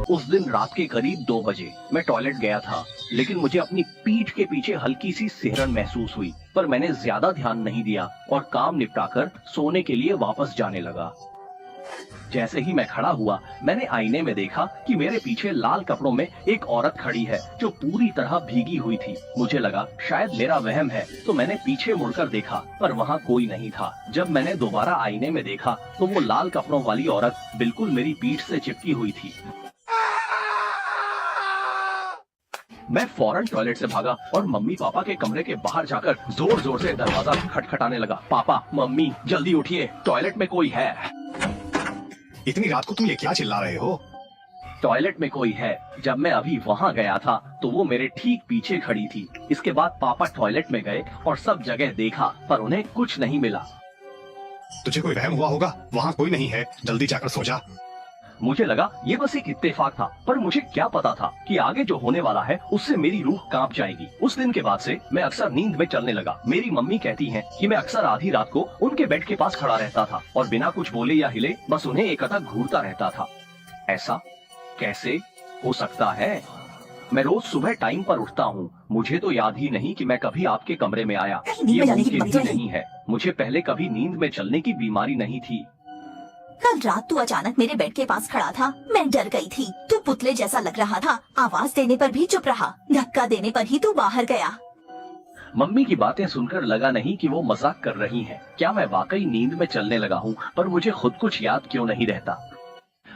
उस दिन रात के करीब 2 बजे मैं टॉयलेट गया था, लेकिन मुझे अपनी पीठ के पीछे हल्की सी सिहरन महसूस हुई, पर मैंने ज्यादा ध्यान नहीं दिया और काम निपटाकर सोने के लिए वापस जाने लगा। जैसे ही मैं खड़ा हुआ, मैंने आईने में देखा कि मेरे पीछे लाल कपड़ों में एक औरत खड़ी है जो पूरी तरह भीगी हुई थी। मुझे लगा शायद मेरा वहम है, तो मैंने पीछे मुड़कर देखा, पर वहाँ कोई नहीं था। जब मैंने दोबारा आईने में देखा तो वो लाल कपड़ों वाली औरत बिल्कुल मेरी पीठ से चिपकी हुई थी। मैं फौरन टॉयलेट से भागा और मम्मी पापा के कमरे के बाहर जाकर जोर जोर से दरवाजा खटखटाने लगा। पापा, मम्मी, जल्दी उठिए, टॉयलेट में कोई है। इतनी रात को तुम ये क्या चिल्ला रहे हो? टॉयलेट में कोई है। जब मैं अभी वहाँ गया था तो वो मेरे ठीक पीछे खड़ी थी। इसके बाद पापा टॉयलेट में गए और सब जगह देखा, पर उन्हें कुछ नहीं मिला। तुझे कोई वहम हुआ होगा, वहाँ कोई नहीं है, जल्दी जाकर सो जा। मुझे लगा ये बस एक इत्तेफाक था, पर मुझे क्या पता था कि आगे जो होने वाला है उससे मेरी रूह कांप जाएगी। उस दिन के बाद से मैं अक्सर नींद में चलने लगा। मेरी मम्मी कहती हैं कि मैं अक्सर आधी रात को उनके बेड के पास खड़ा रहता था और बिना कुछ बोले या हिले बस उन्हें एकटक घूरता रहता था। ऐसा कैसे हो सकता है? मैं रोज सुबह टाइम पर उठता हूँ। मुझे तो याद ही नहीं कि मैं कभी आपके कमरे में आया। ये मुमकिन ही नहीं है। मुझे पहले कभी नींद में चलने की बीमारी नहीं थी। कल रात तू अचानक मेरे बेड के पास खड़ा था, मैं डर गई थी। तू पुतले जैसा लग रहा था। आवाज देने पर भी चुप रहा, धक्का देने पर ही तू बाहर गया। मम्मी की बातें सुनकर लगा नहीं कि वो मजाक कर रही हैं। क्या मैं वाकई नींद में चलने लगा हूँ? पर मुझे खुद कुछ याद क्यों नहीं रहता।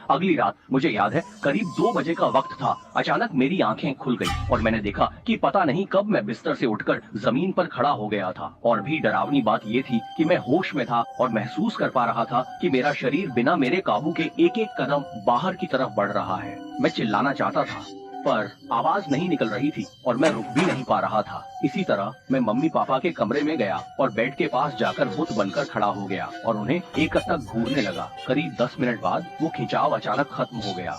अगली रात मुझे याद है करीब 2 बजे का वक्त था। अचानक मेरी आंखें खुल गई और मैंने देखा कि पता नहीं कब मैं बिस्तर से उठकर जमीन पर खड़ा हो गया था। और भी डरावनी बात ये थी कि मैं होश में था और महसूस कर पा रहा था कि मेरा शरीर बिना मेरे काबू के एक एक कदम बाहर की तरफ बढ़ रहा है। मैं चिल्लाना चाहता था पर आवाज नहीं निकल रही थी और मैं रुक भी नहीं पा रहा था। इसी तरह मैं मम्मी पापा के कमरे में गया और बेड के पास जाकर बुत बनकर खड़ा हो गया और उन्हें एकटक घूरने लगा। करीब 10 मिनट बाद वो खिंचाव अचानक खत्म हो गया।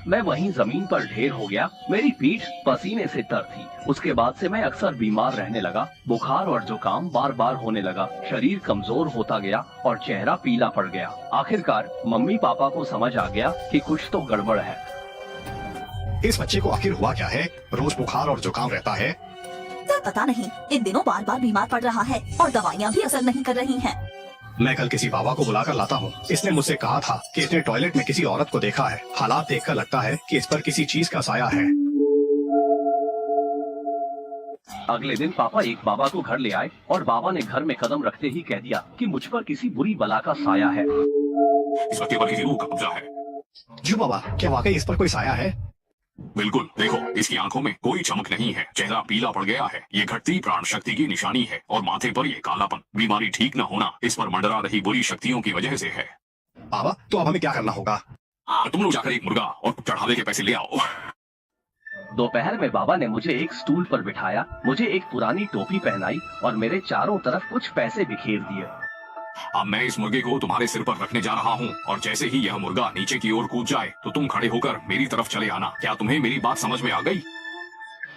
मैं वहीं जमीन पर ढेर हो गया। मेरी पीठ पसीने से तर थी। उसके बाद से मैं अक्सर बीमार रहने लगा। बुखार और जुकाम बार बार होने लगा। शरीर कमजोर होता गया और चेहरा पीला पड़ गया। आखिरकार मम्मी पापा को समझ आ गया कि कुछ तो गड़बड़ है। इस बच्चे को आखिर हुआ क्या है? रोज बुखार और जुकाम रहता है। तो पता नहीं, इन दिनों बार बार बीमार पड़ रहा है और दवाइयाँ भी असर नहीं कर रही हैं। मैं कल किसी बाबा को बुलाकर लाता हूँ। इसने मुझसे कहा था कि इसने टॉयलेट में किसी औरत को देखा है। हालात देखकर लगता है कि इस पर किसी चीज का साया है। अगले दिन पापा एक बाबा को घर ले आए और बाबा ने घर में कदम रखते ही कह दिया कि मुझ पर किसी बुरी बला का साया है। इस बच्चे पर किसी रूह का कब्जा है। जी बाबा, क्या वाकई इस पर कोई साया है? बिल्कुल, देखो, इसकी आंखों में कोई चमक नहीं है, चेहरा पीला पड़ गया है। ये घटती प्राण शक्ति की निशानी है और माथे पर ये कालापन बीमारी ठीक न होना इस पर मंडरा रही बुरी शक्तियों की वजह से है। बाबा, तो अब हमें क्या करना होगा? तुम लोग जाकर एक मुर्गा और चढ़ावे के पैसे ले आओ। दोपहर में बाबा ने मुझे एक स्टूल पर बिठाया, मुझे एक पुरानी टोपी पहनाई और मेरे चारों तरफ कुछ पैसे बिखेर दिए। अब मैं इस मुर्गे को तुम्हारे सिर पर रखने जा रहा हूँ और जैसे ही यह मुर्गा नीचे की ओर कूद जाए तो तुम खड़े होकर मेरी तरफ चले आना। क्या तुम्हें मेरी बात समझ में आ गई?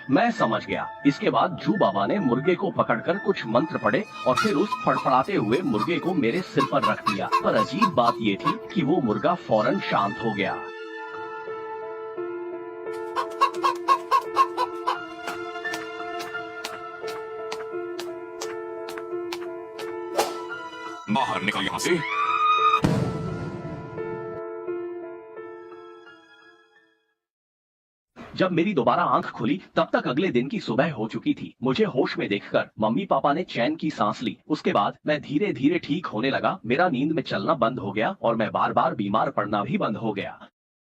मैं समझ गया। इसके बाद जू बाबा ने मुर्गे को पकड़कर कुछ मंत्र पढ़े और फिर उस फड़फड़ाते हुए मुर्गे को मेरे सिर पर रख दिया। पर अजीब बात ये थी कि वो मुर्गा फौरन शांत हो गया। बाहर निकल यहाँ से। जब मेरी दोबारा आंख खुली तब तक अगले दिन की सुबह हो चुकी थी। मुझे होश में देखकर मम्मी पापा ने चैन की सांस ली। उसके बाद मैं धीरे धीरे ठीक होने लगा। मेरा नींद में चलना बंद हो गया और मैं बार बार बीमार पड़ना भी बंद हो गया।